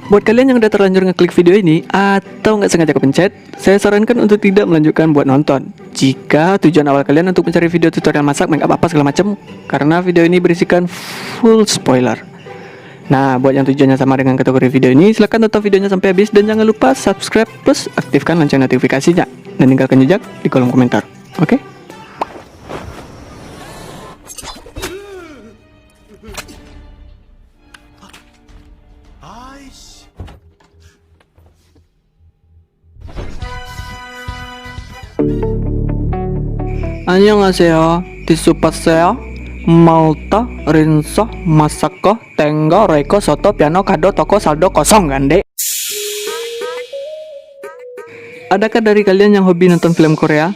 Buat kalian yang udah terlanjur ngeklik video ini atau nggak sengaja kepencet, saya sarankan untuk tidak melanjutkan buat nonton. Jika tujuan awal kalian untuk mencari video tutorial masak, make up apa segala macam, karena video ini berisikan full spoiler. Nah, buat yang tujuannya sama dengan kategori video ini, silahkan tonton videonya sampai habis dan jangan lupa subscribe plus aktifkan lonceng notifikasinya dan tinggalkan jejak di kolom komentar. Oke? Annyeonghaseyo, disupaseo, malta, rinso, masako, tenggo, reiko, soto, piano, kado, toko, saldo, kosong kan dek? Adakah dari kalian yang hobi nonton film Korea?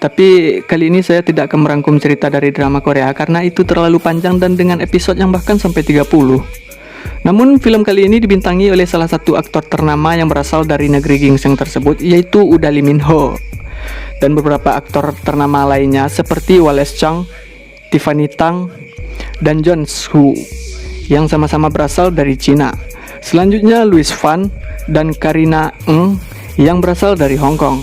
Tapi kali ini saya tidak akan merangkum cerita dari drama Korea karena itu terlalu panjang dan dengan episode yang bahkan sampai 30. Namun film kali ini dibintangi oleh salah satu aktor ternama yang berasal dari negeri ginseng tersebut, yaitu Uda Lee Min Ho. Dan beberapa aktor ternama lainnya seperti Wallace Chung, Tiffany Tang, dan John Soo yang sama-sama berasal dari Cina. Selanjutnya Louis Fan dan Karina Ng yang berasal dari Hong Kong.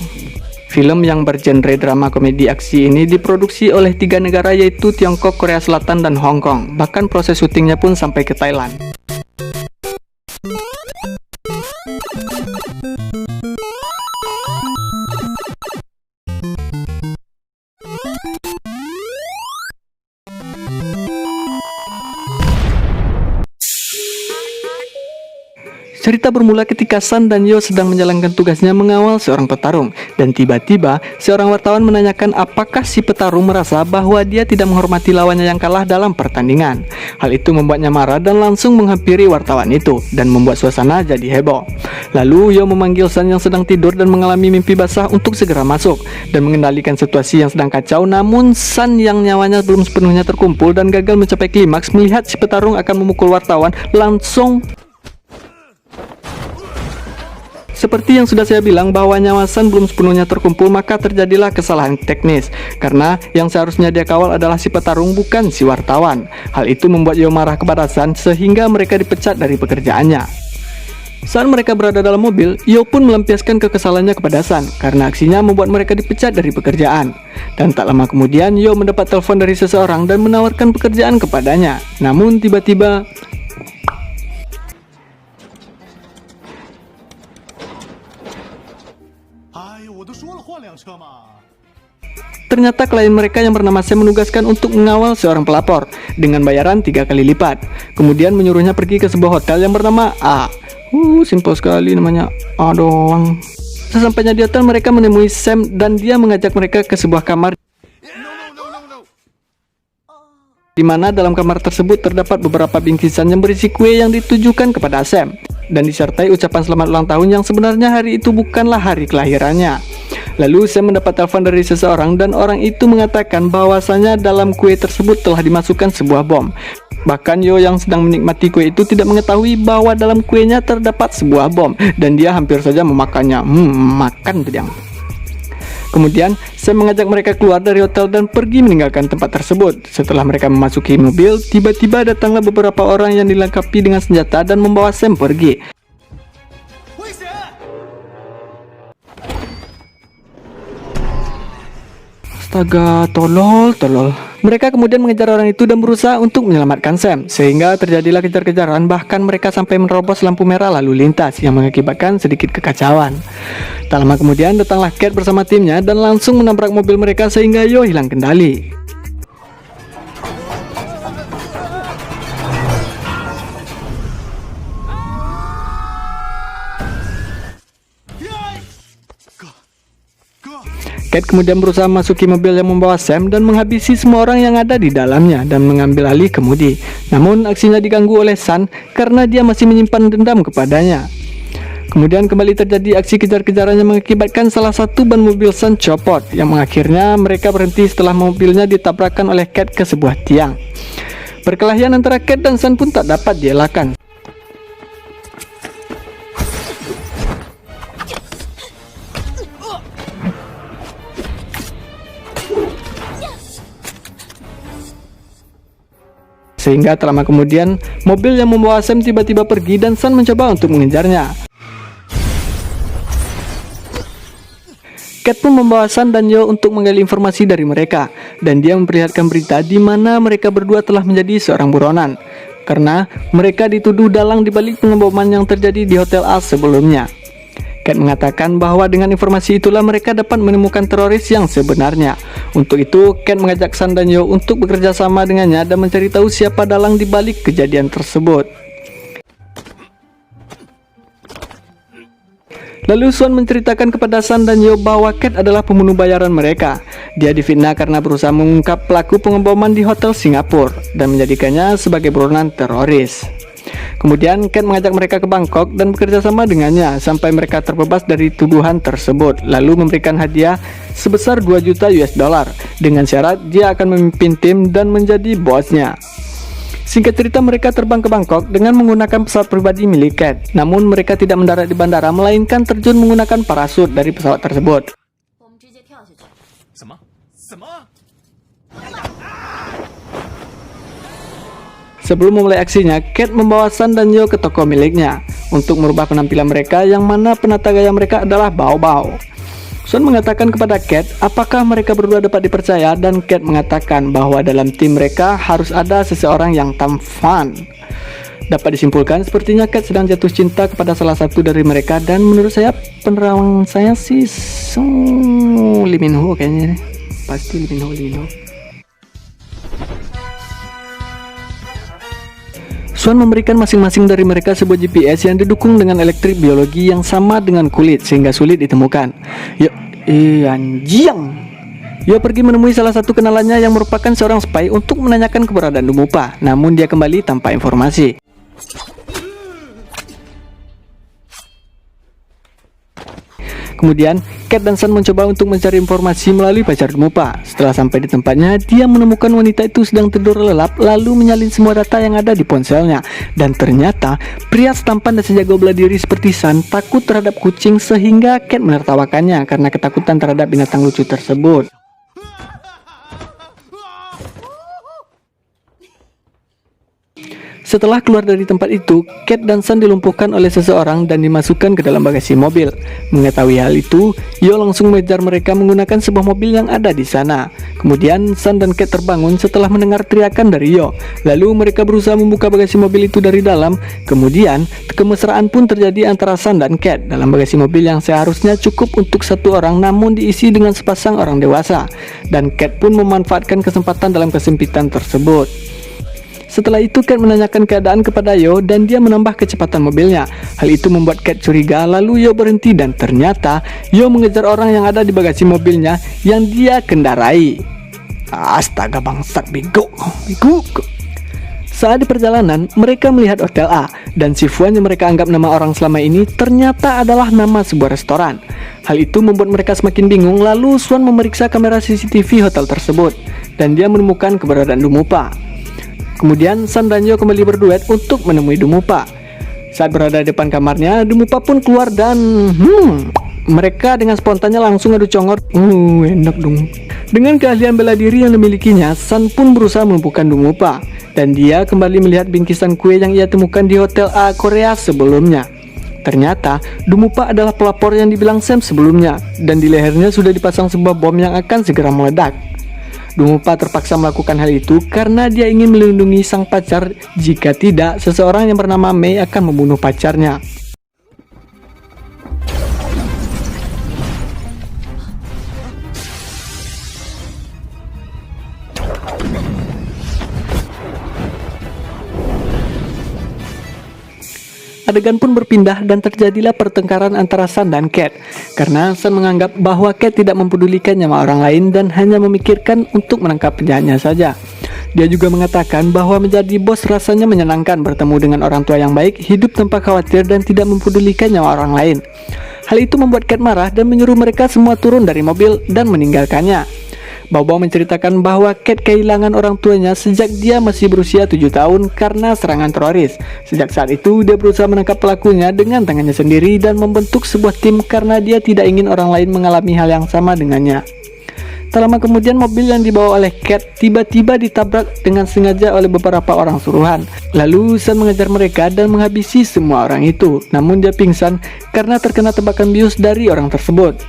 Film yang bergenre drama komedi aksi ini diproduksi oleh 3 negara yaitu Tiongkok, Korea Selatan, dan Hong Kong. Bahkan proses syutingnya pun sampai ke Thailand. Cerita bermula ketika Sun dan Yo sedang menjalankan tugasnya mengawal seorang petarung, dan tiba-tiba seorang wartawan menanyakan apakah si petarung merasa bahwa dia tidak menghormati lawannya yang kalah dalam pertandingan. Hal itu membuatnya marah dan langsung menghampiri wartawan itu dan membuat suasana jadi heboh. Lalu Yo memanggil Sun yang sedang tidur dan mengalami mimpi basah untuk segera masuk dan mengendalikan situasi yang sedang kacau. Namun Sun yang nyawanya belum sepenuhnya terkumpul dan gagal mencapai klimaks melihat si petarung akan memukul wartawan, langsung seperti yang sudah saya bilang bahwa nyawa Sun belum sepenuhnya terkumpul, maka terjadilah kesalahan teknis karena yang seharusnya dia kawal adalah si petarung, bukan si wartawan. Hal itu membuat Yo marah kepada Sun sehingga mereka dipecat dari pekerjaannya. Saat mereka berada dalam mobil, Yo pun melampiaskan kekesalannya kepada Sun karena aksinya membuat mereka dipecat dari pekerjaan. Dan tak lama kemudian Yo mendapat telepon dari seseorang dan menawarkan pekerjaan kepadanya. Namun tiba-tiba ternyata klien mereka yang bernama Sam menugaskan untuk mengawal seorang pelapor dengan bayaran 3 kali lipat. Kemudian menyuruhnya pergi ke sebuah hotel yang bernama A. Simpel sekali namanya, A doang. Sesampainya di hotel, mereka menemui Sam dan dia mengajak mereka ke sebuah kamar di mana dalam kamar tersebut terdapat beberapa bingkisan yang berisi kue yang ditujukan kepada Sam dan disertai ucapan selamat ulang tahun yang sebenarnya hari itu bukanlah hari kelahirannya. Lalu Sam mendapat telepon dari seseorang dan orang itu mengatakan bahwasanya dalam kue tersebut telah dimasukkan sebuah bom. Bahkan Yo yang sedang menikmati kue itu tidak mengetahui bahwa dalam kuenya terdapat sebuah bom dan dia hampir saja memakannya. Makan tuh dia. Kemudian Sam mengajak mereka keluar dari hotel dan pergi meninggalkan tempat tersebut. Setelah mereka memasuki mobil, tiba-tiba datanglah beberapa orang yang dilengkapi dengan senjata dan membawa Sam pergi. Astaga, tolol. Mereka kemudian mengejar orang itu dan berusaha untuk menyelamatkan Sam, sehingga terjadilah kejar-kejaran, bahkan mereka sampai menerobos lampu merah lalu lintas yang mengakibatkan sedikit kekacauan. Tak lama kemudian datanglah Cat bersama timnya dan langsung menabrak mobil mereka sehingga Yo hilang kendali. Cat kemudian berusaha memasuki mobil yang membawa Sam dan menghabisi semua orang yang ada di dalamnya dan mengambil alih kemudi. Namun aksinya diganggu oleh Sun karena dia masih menyimpan dendam kepadanya. Kemudian kembali terjadi aksi kejar-kejaran yang mengakibatkan salah satu ban mobil Sun copot, yang akhirnya mereka berhenti setelah mobilnya ditabrakkan oleh Cat ke sebuah tiang. Perkelahian antara Cat dan Sun pun tak dapat dielakkan. sehingga tak lama kemudian mobil yang membawa Sam tiba-tiba pergi dan Sun mencoba untuk mengejarnya. Cat pun membawa Sun dan Yo untuk menggali informasi dari mereka, dan dia memperlihatkan berita di mana mereka berdua telah menjadi seorang buronan karena mereka dituduh dalang dibalik pengeboman yang terjadi di Hotel A sebelumnya. Cat mengatakan bahwa dengan informasi itulah mereka dapat menemukan teroris yang sebenarnya. Untuk itu, Cat mengajak Sun dan Yo untuk bekerja sama dengannya dan mencari tahu siapa dalang dibalik kejadian tersebut. Lalu Sun menceritakan kepada Sun dan Yo bahwa Cat adalah pembunuh bayaran mereka. Dia difitnah karena berusaha mengungkap pelaku pengeboman di hotel Singapura dan menjadikannya sebagai buronan teroris. Kemudian Cat mengajak mereka ke Bangkok dan bekerja sama dengannya sampai mereka terbebas dari tuduhan tersebut, lalu memberikan hadiah sebesar 2 juta US dollar dengan syarat dia akan memimpin tim dan menjadi bosnya. Singkat cerita, mereka terbang ke Bangkok dengan menggunakan pesawat pribadi milik Cat. Namun mereka tidak mendarat di bandara, melainkan terjun menggunakan parasut dari pesawat tersebut. Sebelum memulai aksinya, Cat membawa Sun dan Yo ke toko miliknya untuk merubah penampilan mereka, yang mana penata gaya mereka adalah Bao-Bao. Sun mengatakan kepada Cat apakah mereka berdua dapat dipercaya, dan Cat mengatakan bahwa dalam tim mereka harus ada seseorang yang tampan. Dapat disimpulkan sepertinya Cat sedang jatuh cinta kepada salah satu dari mereka, dan menurut saya penerangan saya sih Lee Min Ho kayaknya. Pasti Lee Min Ho. Sun memberikan masing-masing dari mereka sebuah GPS yang didukung dengan elektrik biologi yang sama dengan kulit sehingga sulit ditemukan. Anjing. Yo pergi menemui salah satu kenalannya yang merupakan seorang spy untuk menanyakan keberadaan Dummupa, namun dia kembali tanpa informasi. Kemudian, Cat dan Sun mencoba untuk mencari informasi melalui pacar Dummupa. Setelah sampai di tempatnya, dia menemukan wanita itu sedang tidur lelap, lalu menyalin semua data yang ada di ponselnya. Dan ternyata, pria tampan dan sejago bela diri seperti Sun takut terhadap kucing, sehingga Cat menertawakannya karena ketakutan terhadap binatang lucu tersebut. Setelah keluar dari tempat itu, Cat dan Sun dilumpuhkan oleh seseorang dan dimasukkan ke dalam bagasi mobil. Mengetahui hal itu, Yo langsung mengejar mereka menggunakan sebuah mobil yang ada di sana. Kemudian Sun dan Cat terbangun setelah mendengar teriakan dari Yo. Lalu mereka berusaha membuka bagasi mobil itu dari dalam. Kemudian kemesraan pun terjadi antara Sun dan Cat dalam bagasi mobil yang seharusnya cukup untuk satu orang, namun diisi dengan sepasang orang dewasa. Dan Cat pun memanfaatkan kesempatan dalam kesempitan tersebut. Setelah itu Cat menanyakan keadaan kepada Yo dan dia menambah kecepatan mobilnya. Hal itu membuat Cat curiga, lalu Yo berhenti dan ternyata Yo mengejar orang yang ada di bagasi mobilnya yang dia kendarai. Astaga bangsat, bego. Saat di perjalanan, mereka melihat Hotel A dan si Fuan yang mereka anggap nama orang selama ini ternyata adalah nama sebuah restoran. Hal itu membuat mereka semakin bingung, lalu Swan memeriksa kamera CCTV hotel tersebut dan dia menemukan keberadaan Dummupa. Kemudian Sun dan Yo kembali berduet untuk menemui Dummupa. Saat berada di depan kamarnya, Dummupa pun keluar dan mereka dengan spontannya langsung adu congor. Enak dong. Dengan keahlian bela diri yang dimilikinya, Sun pun berusaha melumpuhkan Dummupa dan dia kembali melihat bingkisan kue yang ia temukan di Hotel A Korea sebelumnya. Ternyata Dummupa adalah pelapor yang dibilang Sam sebelumnya, dan di lehernya sudah dipasang sebuah bom yang akan segera meledak. Dummupa terpaksa melakukan hal itu karena dia ingin melindungi sang pacar, jika tidak seseorang yang bernama Mei akan membunuh pacarnya. Adegan pun berpindah dan terjadilah pertengkaran antara Sun dan Cat karena Sun menganggap bahwa Cat tidak mempedulikan nyawa orang lain dan hanya memikirkan untuk menangkap penjahatnya saja. Dia juga mengatakan bahwa menjadi bos rasanya menyenangkan, bertemu dengan orang tua yang baik, hidup tanpa khawatir dan tidak mempedulikan nyawa orang lain. Hal itu membuat Cat marah dan menyuruh mereka semua turun dari mobil dan meninggalkannya. Bao-Bao menceritakan bahwa Cat kehilangan orang tuanya sejak dia masih berusia 7 tahun karena serangan teroris. Sejak saat itu dia berusaha menangkap pelakunya dengan tangannya sendiri dan membentuk sebuah tim karena dia tidak ingin orang lain mengalami hal yang sama dengannya. Tak lama kemudian mobil yang dibawa oleh Cat tiba-tiba ditabrak dengan sengaja oleh beberapa orang suruhan. Lalu Sun mengejar mereka dan menghabisi semua orang itu. Namun dia pingsan karena terkena tebakan bius dari orang tersebut.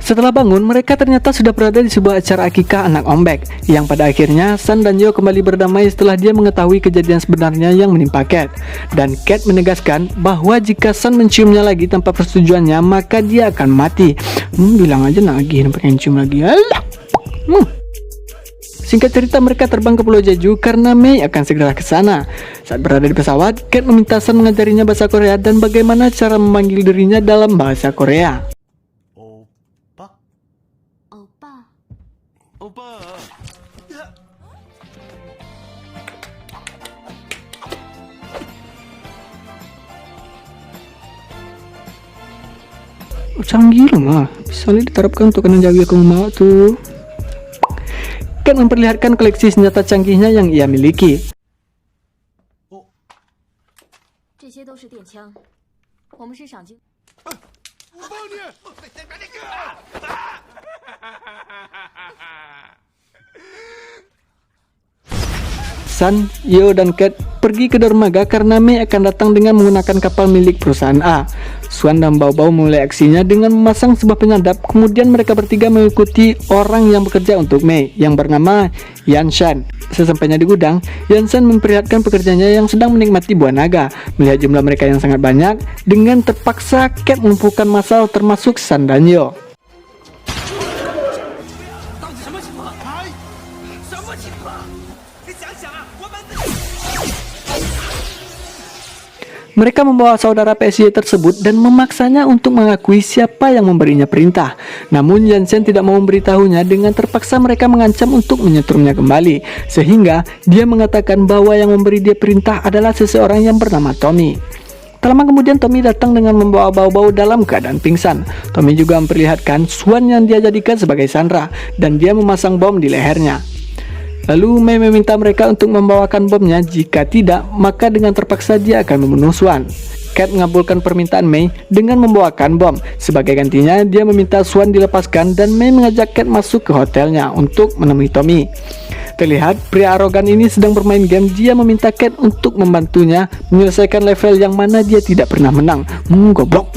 Setelah bangun, mereka ternyata sudah berada di sebuah acara akikah anak ombek, yang pada akhirnya Sun dan Yo kembali berdamai setelah dia mengetahui kejadian sebenarnya yang menimpa Cat. Dan Cat menegaskan bahwa jika Sun menciumnya lagi tanpa persetujuannya, maka dia akan mati. Bilang aja nagih pengen cium lagi. Alah. Singkat cerita, mereka terbang ke Pulau Jeju karena Mei akan segera ke sana. Saat berada di pesawat, Cat meminta Sun mengajarinya bahasa Korea dan bagaimana cara memanggil dirinya dalam bahasa Korea. 오빠. Canggih lah, bisa diterapkan untuk jaga kamu mau tuh. Cat memperlihatkan koleksi senjata canggihnya yang ia miliki. 这些都是电枪，我们是赏金。我帮你，把你哥。Sun, Yo, dan Cat pergi ke dermaga karena Mei akan datang dengan menggunakan kapal milik perusahaan A. Swan dan Bao mulai aksinya dengan memasang sebuah penyadap. Kemudian mereka bertiga mengikuti orang yang bekerja untuk Mei yang bernama Yan Shan. Sesampainya di gudang, Yan Shan memperlihatkan pekerjanya yang sedang menikmati buah naga. Melihat jumlah mereka yang sangat banyak, dengan terpaksa Cat melumpuhkan massal termasuk Sun dan Yo. Mereka membawa saudara PSY tersebut dan memaksanya untuk mengakui siapa yang memberinya perintah. Namun Yansen tidak mau memberitahunya, dengan terpaksa mereka mengancam untuk menyetrumnya kembali. Sehingga dia mengatakan bahwa yang memberi dia perintah adalah seseorang yang bernama Tommy. Tak lama kemudian Tommy datang dengan membawa Bao dalam keadaan pingsan. Tommy juga memperlihatkan Swan yang dia jadikan sebagai sandera dan dia memasang bom di lehernya. Lalu Mei meminta mereka untuk membawakan bomnya, jika tidak maka dengan terpaksa dia akan membunuh Swan. Cat mengabulkan permintaan Mei dengan membawakan bom. Sebagai gantinya dia meminta Swan dilepaskan dan Mei mengajak Cat masuk ke hotelnya untuk menemui Tommy. Terlihat pria arogan ini sedang bermain game. Dia meminta Cat untuk membantunya menyelesaikan level yang mana dia tidak pernah menang. Goblok.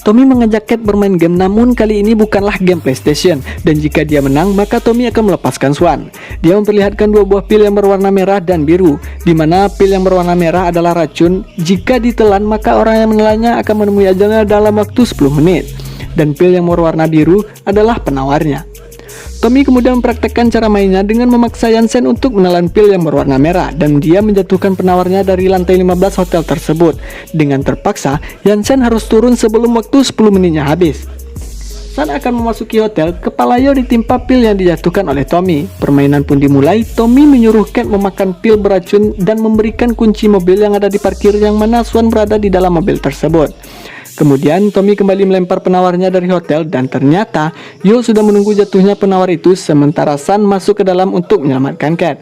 Tommy mengajak Cat bermain game, namun kali ini bukanlah game PlayStation, dan jika dia menang maka Tommy akan melepaskan Swan. Dia memperlihatkan dua buah pil yang berwarna merah dan biru, di mana pil yang berwarna merah adalah racun. Jika ditelan maka orang yang menelannya akan menemui ajalnya dalam waktu 10 menit, dan pil yang berwarna biru adalah penawarnya. Tommy kemudian mempraktekkan cara mainnya dengan memaksa Yansen untuk menelan pil yang berwarna merah, dan dia menjatuhkan penawarnya dari lantai 15 hotel tersebut. Dengan terpaksa, Yansen harus turun sebelum waktu 10 menitnya habis. Saat akan memasuki hotel, kepala Yo ditimpa pil yang dijatuhkan oleh Tommy. Permainan pun dimulai. Tommy menyuruh Cat memakan pil beracun dan memberikan kunci mobil yang ada di parkir, yang mana Swan berada di dalam mobil tersebut. Kemudian Tommy kembali melempar penawarnya dari hotel, dan ternyata Yo sudah menunggu jatuhnya penawar itu, sementara Sun masuk ke dalam untuk menyelamatkan Cat.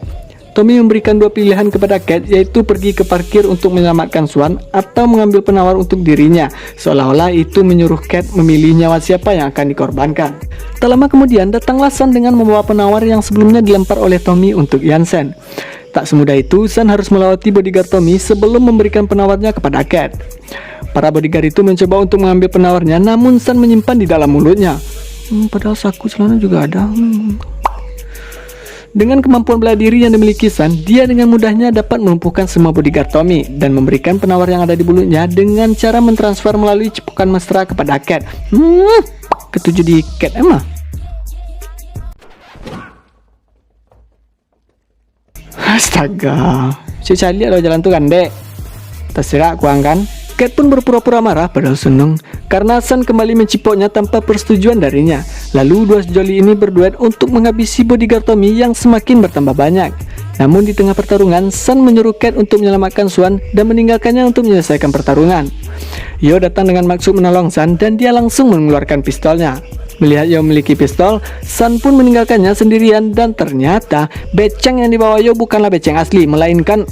Tommy memberikan dua pilihan kepada Cat, yaitu pergi ke parkir untuk menyelamatkan Swan atau mengambil penawar untuk dirinya, seolah-olah itu menyuruh Cat memilih nyawa siapa yang akan dikorbankan. Tak lama kemudian datanglah Sun dengan membawa penawar yang sebelumnya dilempar oleh Tommy untuk Yansen. Tak semudah itu, Sun harus melewati bodyguard Tommy sebelum memberikan penawarnya kepada Cat. Para bodyguard itu mencoba untuk mengambil penawarnya, namun Sun menyimpan di dalam mulutnya. Padahal saku celana juga ada. Dengan kemampuan bela diri yang dimiliki Sun, dia dengan mudahnya dapat melumpuhkan semua bodyguard Tommy dan memberikan penawar yang ada di mulutnya dengan cara mentransfer melalui cipukan mesra kepada Cat. Ketujuh di Cat emang. Astaga, si Charlie ada jalan tuh kan, Dek? Terserah kuang kan? Cat pun berpura-pura marah padahal seneng karena Sun kembali mencipoknya tanpa persetujuan darinya. Lalu dua sejoli ini berduet untuk menghabisi bodyguard Tommy yang semakin bertambah banyak. Namun di tengah pertarungan, Sun menyuruh Cat untuk menyelamatkan Swan dan meninggalkannya untuk menyelesaikan pertarungan. Yo datang dengan maksud menolong Sun dan dia langsung mengeluarkan pistolnya. Melihat Yo memiliki pistol, Sun pun meninggalkannya sendirian, dan ternyata beceng yang dibawa Yo bukanlah beceng asli, melainkan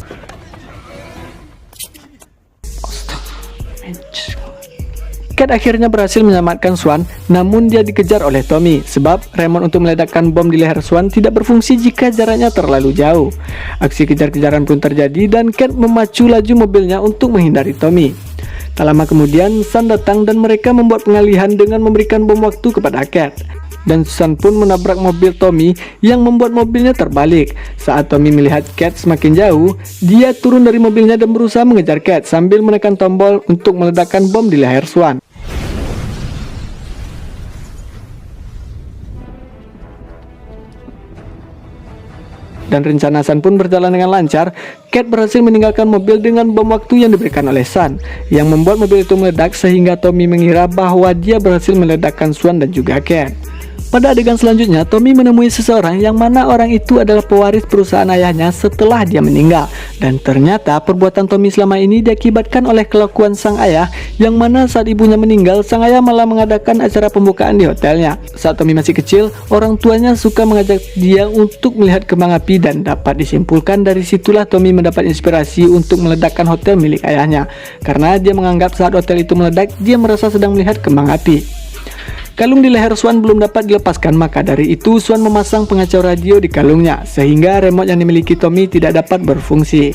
Cat akhirnya berhasil menyelamatkan Swan, namun dia dikejar oleh Tommy sebab remote untuk meledakkan bom di leher Swan tidak berfungsi jika jaraknya terlalu jauh. Aksi kejar-kejaran pun terjadi dan Cat memacu laju mobilnya untuk menghindari Tommy. Tak lama kemudian, Sun datang dan mereka membuat pengalihan dengan memberikan bom waktu kepada Cat. Dan Sun pun menabrak mobil Tommy yang membuat mobilnya terbalik. Saat Tommy melihat Cat semakin jauh, dia turun dari mobilnya dan berusaha mengejar Cat sambil menekan tombol untuk meledakkan bom di leher Swan. Dan rencana Sun pun berjalan dengan lancar. Cat berhasil meninggalkan mobil dengan bom waktu yang diberikan oleh Sun, yang membuat mobil itu meledak sehingga Tommy mengira bahwa dia berhasil meledakkan Swan dan juga Cat. Pada adegan selanjutnya, Tommy menemui seseorang yang mana orang itu adalah pewaris perusahaan ayahnya setelah dia meninggal. Dan ternyata perbuatan Tommy selama ini diakibatkan oleh kelakuan sang ayah, yang mana saat ibunya meninggal, sang ayah malah mengadakan acara pembukaan di hotelnya. Saat Tommy masih kecil, orang tuanya suka mengajak dia untuk melihat kembang api dan dapat disimpulkan dari situlah Tommy mendapat inspirasi untuk meledakkan hotel milik ayahnya. Karena dia menganggap saat hotel itu meledak, dia merasa sedang melihat kembang api. Kalung di leher Swan belum dapat dilepaskan, maka dari itu Swan memasang pengacau radio di kalungnya, sehingga remote yang dimiliki Tommy tidak dapat berfungsi.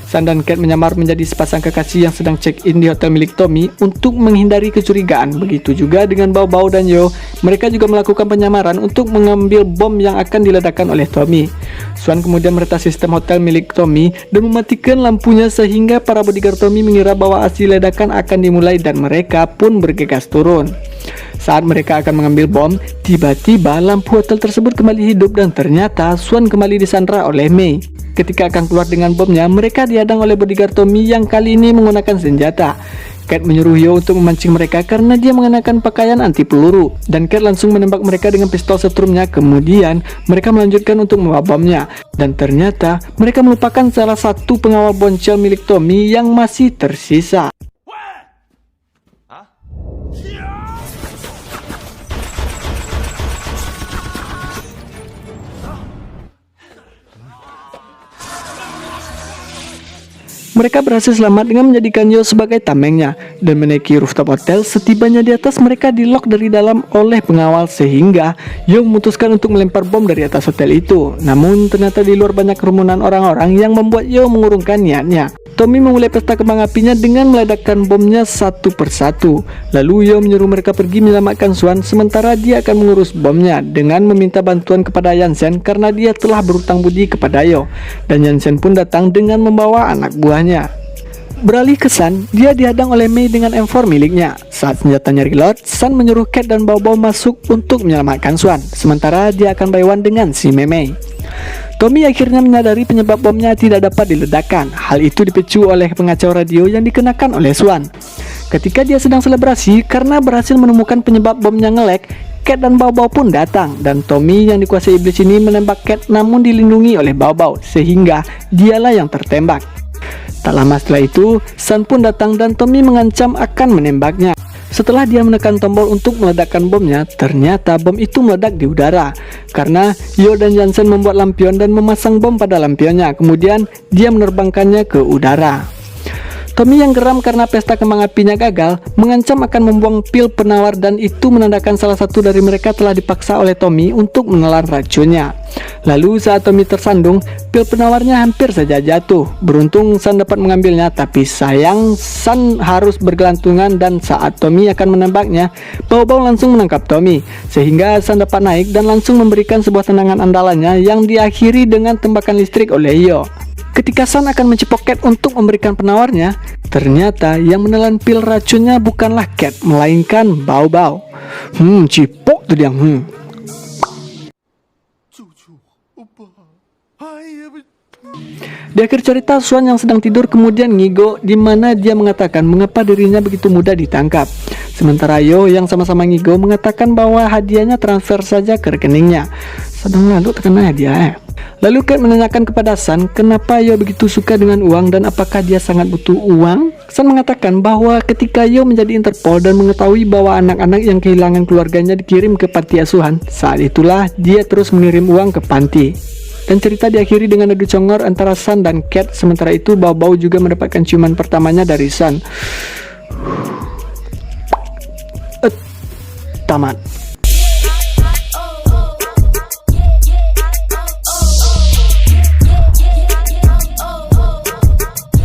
Sun dan Cat menyamar menjadi sepasang kekasih yang sedang check-in di hotel milik Tommy untuk menghindari kecurigaan. Begitu juga dengan Bao Bao dan Yo, mereka juga melakukan penyamaran untuk mengambil bom yang akan diledakkan oleh Tommy. Swan kemudian meretas sistem hotel milik Tommy dan mematikan lampunya sehingga para bodyguard Tommy mengira bahwa aksi ledakan akan dimulai dan mereka pun bergegas turun. Saat mereka akan mengambil bom, tiba-tiba lampu hotel tersebut kembali hidup dan ternyata Swan kembali disandra oleh Mei. Ketika akan keluar dengan bomnya, mereka dihadang oleh bodyguard Tommy yang kali ini menggunakan senjata. Cat menyuruh Yo untuk memancing mereka karena dia mengenakan pakaian anti peluru, dan Cat langsung menembak mereka dengan pistol setrumnya. Kemudian mereka melanjutkan untuk membawa bomnya, dan ternyata mereka melupakan salah satu pengawal boncel milik Tommy yang masih tersisa. Mereka berhasil selamat dengan menjadikan Yo sebagai tamengnya dan menaiki rooftop hotel. Setibanya di atas, mereka di-lock dari dalam oleh pengawal sehingga Yo memutuskan untuk melempar bom dari atas hotel itu. Namun ternyata di luar banyak kerumunan orang-orang yang membuat Yo mengurungkan niatnya. Tommy memulai pesta kembang apinya dengan meledakkan bomnya satu persatu. Lalu Yo menyuruh mereka pergi menyelamatkan Swan, sementara dia akan mengurus bomnya dengan meminta bantuan kepada Yansen karena dia telah berutang budi kepada Yo. Dan Yansen pun datang dengan membawa anak buahnya. Beralih ke Sun, dia dihadang oleh Mei dengan M4 miliknya. Saat senjatanya reload, Sun menyuruh Cat dan Bao Bao masuk untuk menyelamatkan Swan, sementara dia akan by one dengan si Mei. Tommy akhirnya menyadari penyebab bomnya tidak dapat diledakkan. Hal itu dipicu oleh pengacau radio yang dikenakan oleh Swan. Ketika dia sedang selebrasi karena berhasil menemukan penyebab bomnya ngelek, Cat dan Bao Bao pun datang, dan Tommy yang dikuasai iblis ini menembak Cat namun dilindungi oleh Bao Bao sehingga dialah yang tertembak. Tak lama setelah itu, Sun pun datang dan Tommy mengancam akan menembaknya. Setelah dia menekan tombol untuk meledakkan bomnya, ternyata bom itu meledak di udara. Karena Yo dan Yansen membuat lampion dan memasang bom pada lampionnya, kemudian dia menerbangkannya ke udara. Tommy yang geram karena pesta kembang apinya gagal, mengancam akan membuang pil penawar, dan itu menandakan salah satu dari mereka telah dipaksa oleh Tommy untuk menelan racunnya. Lalu saat Tommy tersandung, pil penawarnya hampir saja jatuh. Beruntung Sun dapat mengambilnya, tapi sayang Sun harus bergelantungan, dan saat Tommy akan menembaknya, Bao Bao langsung menangkap Tommy, sehingga Sun dapat naik dan langsung memberikan sebuah tendangan andalannya yang diakhiri dengan tembakan listrik oleh Yo. Ketika Sun akan mencepok Cat untuk memberikan penawarnya, ternyata yang menelan pil racunnya bukanlah Cat, melainkan Bao Bao. Cipok tuh dia. Di akhir cerita, Swan yang sedang tidur kemudian ngigo, di mana dia mengatakan mengapa dirinya begitu mudah ditangkap. Sementara Yo yang sama-sama ngigo mengatakan bahwa hadiahnya transfer saja ke rekeningnya. Sedang lalu terkena hadiah. Lalu Cat menanyakan kepada Sun kenapa Yo begitu suka dengan uang dan apakah dia sangat butuh uang. Sun mengatakan bahwa ketika Yo menjadi Interpol dan mengetahui bahwa anak-anak yang kehilangan keluarganya dikirim ke panti asuhan, saat itulah dia terus mengirim uang ke panti. Dan cerita diakhiri dengan adu congor antara Sun dan Cat. Sementara itu Bao Bao juga mendapatkan ciuman pertamanya dari Sun. tamat.